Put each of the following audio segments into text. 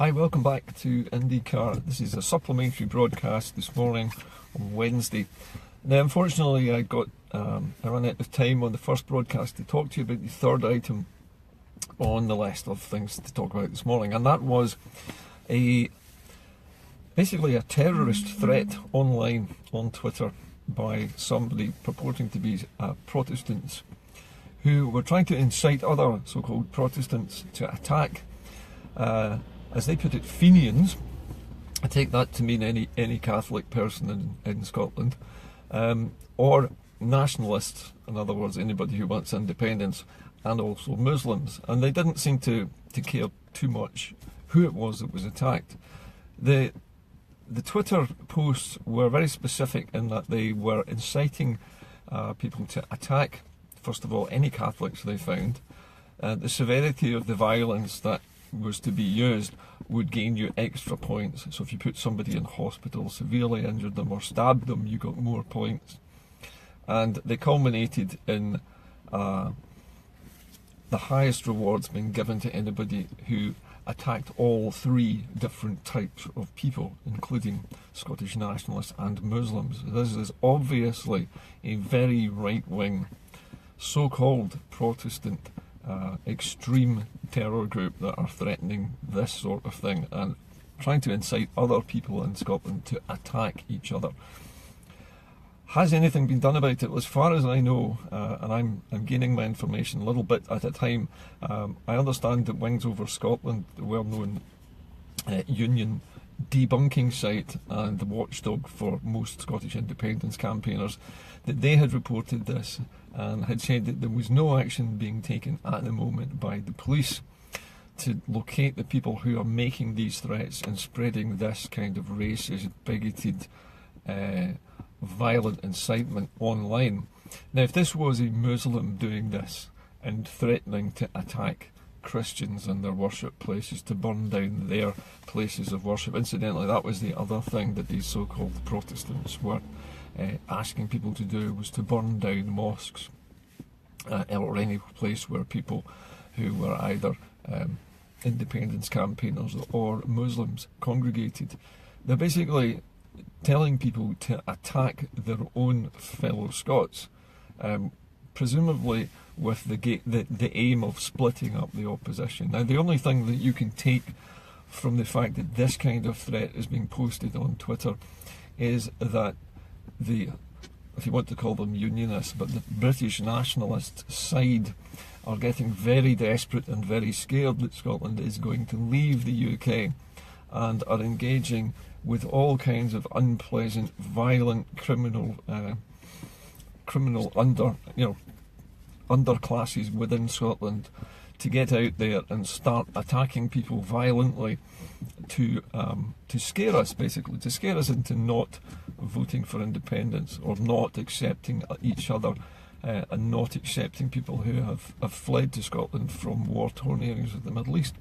Hi, welcome back to Indycar. This is a supplementary broadcast this morning on Wednesday. Now, unfortunately, I ran out of time on the first broadcast to talk to you about the third item on the list of things to talk about this morning, and that was basically a terrorist threat online on Twitter by somebody purporting to be Protestants who were trying to incite other so-called Protestants to attack, as they put it, Fenians. I take that to mean any Catholic person in Scotland, or nationalists, in other words, anybody who wants independence, and also Muslims. And they didn't seem to care too much who it was that was attacked. The Twitter posts were very specific in that they were inciting people to attack, first of all, any Catholics they found. The severity of the violence that was to be used would gain you extra points. So if you put somebody in hospital, severely injured them, or stabbed them, you got more points. And they culminated in the highest rewards being given to anybody who attacked all three different types of people, including Scottish nationalists and Muslims. This is obviously a very right-wing, so-called Protestant extreme terror group that are threatening this sort of thing and trying to incite other people in Scotland to attack each other. Has anything been done about it? Well, as far as I know, and I'm gaining my information a little bit at a time, I understand that Wings Over Scotland, the well-known union debunking site and the watchdog for most Scottish independence campaigners, that they had reported this and had said that there was no action being taken at the moment by the police to locate the people who are making these threats and spreading this kind of racist, bigoted, violent incitement online. Now, if this was a Muslim doing this and threatening to attack Christians and their worship places, to burn down their places of worship, incidentally, that was the other thing that these so-called Protestants were asking people to do, was to burn down mosques or any place where people who were either independence campaigners or Muslims congregated. They're basically telling people to attack their own fellow Scots, presumably with the aim of splitting up the opposition. Now, the only thing that you can take from the fact that this kind of threat is being posted on Twitter is that if you want to call them unionists, but the British nationalist side are getting very desperate and very scared that Scotland is going to leave the UK, and are engaging with all kinds of unpleasant, violent, criminal underclasses within Scotland to get out there and start attacking people violently to scare us, basically, to scare us into not voting for independence or not accepting each other and not accepting people who have fled to Scotland from war-torn areas of the Middle East.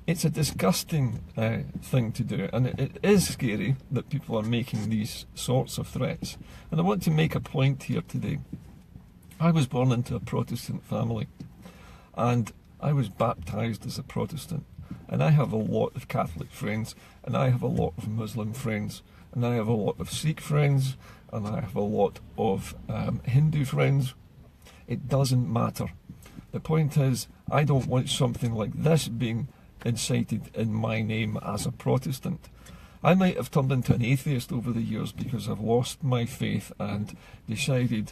It's a disgusting thing to do, and it is scary that people are making these sorts of threats. And I want to make a point here today. I was born into a Protestant family, and I was baptised as a Protestant, and I have a lot of Catholic friends, and I have a lot of Muslim friends, and I have a lot of Sikh friends, and I have a lot of Hindu friends. It doesn't matter. The point is, I don't want something like this being incited in my name as a Protestant. I might have turned into an atheist over the years because I've lost my faith and decided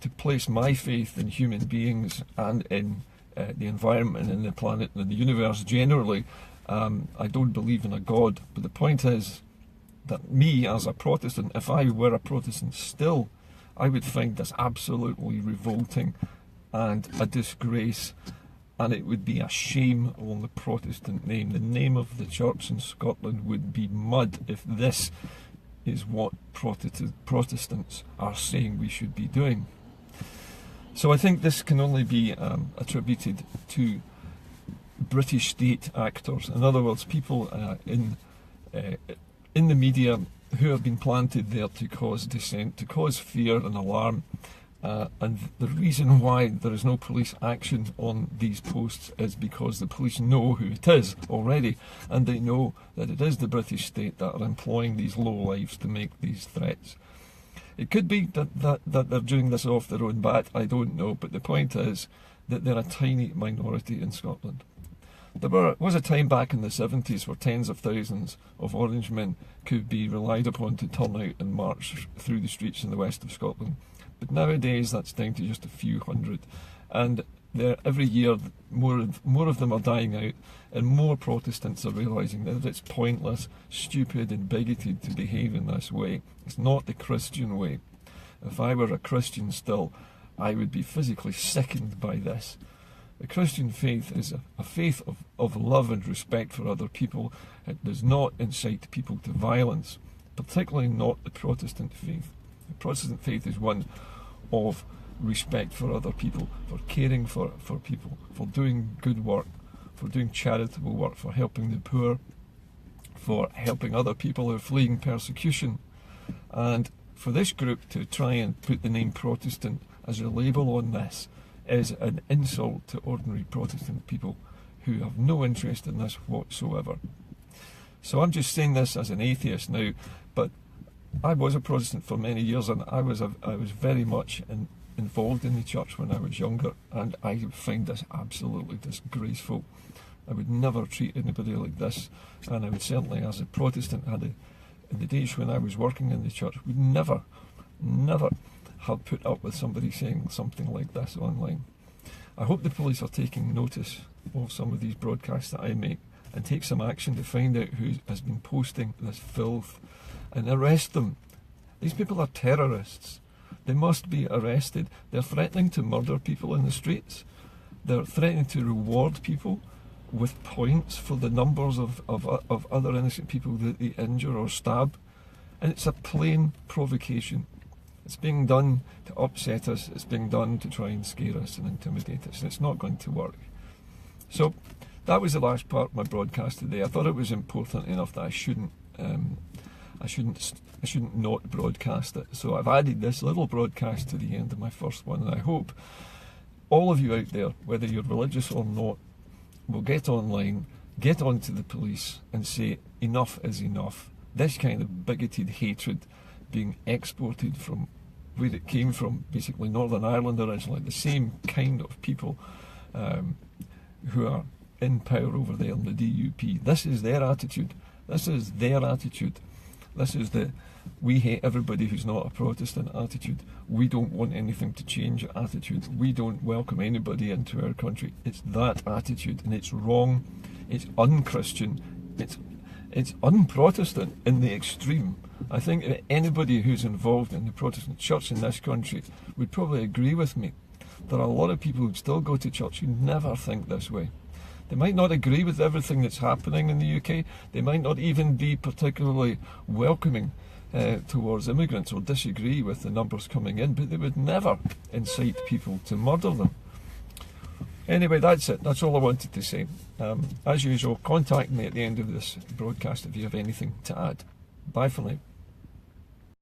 to place my faith in human beings and in the environment and the planet and the universe generally. I don't believe in a God, but the point is that me as a Protestant, if I were a Protestant still, I would find this absolutely revolting and a disgrace, and it would be a shame on the Protestant name. The name of the church in Scotland would be mud if this is what Protestants are saying we should be doing. So I think this can only be attributed to British state actors. In other words, people in the media who have been planted there to cause dissent, to cause fear and alarm, And the reason why there is no police action on these posts is because the police know who it is already, and they know that it is the British state that are employing these lowlifes to make these threats. It could be that they're doing this off their own bat, I don't know, but the point is that they're a tiny minority in Scotland. There was a time back in the 70s where tens of thousands of Orangemen could be relied upon to turn out and march through the streets in the west of Scotland. But nowadays that's down to just a few hundred. And every year more of them are dying out, and more Protestants are realising that it's pointless, stupid and bigoted to behave in this way. It's not the Christian way. If I were a Christian still, I would be physically sickened by this. The Christian faith is a faith of love and respect for other people. It does not incite people to violence, particularly not the Protestant faith. The Protestant faith is one of respect for other people, for caring for people, for doing good work, for doing charitable work, for helping the poor, for helping other people who are fleeing persecution. And for this group to try and put the name Protestant as a label on this is an insult to ordinary Protestant people who have no interest in this whatsoever. So I'm just saying this as an atheist now, but I was a Protestant for many years, and I was very much involved in the church when I was younger, and I find this absolutely disgraceful. I would never treat anybody like this, and I would certainly, as a Protestant, in the days when I was working in the church, would never have put up with somebody saying something like this online. I hope the police are taking notice of some of these broadcasts that I make and take some action to find out who has been posting this filth and arrest them. These people are terrorists. They must be arrested. They're threatening to murder people in the streets. They're threatening to reward people with points for the numbers of other innocent people that they injure or stab. And it's a plain provocation. It's being done to upset us. It's being done to try and scare us and intimidate us. And it's not going to work. So that was the last part of my broadcast today. I thought it was important enough that I shouldn't not broadcast it. So I've added this little broadcast to the end of my first one, and I hope all of you out there, whether you're religious or not, will get online, get onto the police and say enough is enough. This kind of bigoted hatred being exported from where it came from, basically Northern Ireland originally, the same kind of people who are in power over there in the DUP. This is their attitude. This is their attitude. This is the we hate everybody who's not a Protestant attitude. We don't want anything to change attitude. We don't welcome anybody into our country. It's that attitude, and it's wrong. It's un-Christian. It's un-Protestant in the extreme. I think that anybody who's involved in the Protestant church in this country would probably agree with me. There are a lot of people who still go to church who never think this way. They might not agree with everything that's happening in the UK. They might not even be particularly welcoming towards immigrants or disagree with the numbers coming in, but they would never incite people to murder them. Anyway, that's it. That's all I wanted to say. As usual, contact me at the end of this broadcast if you have anything to add. Bye for now.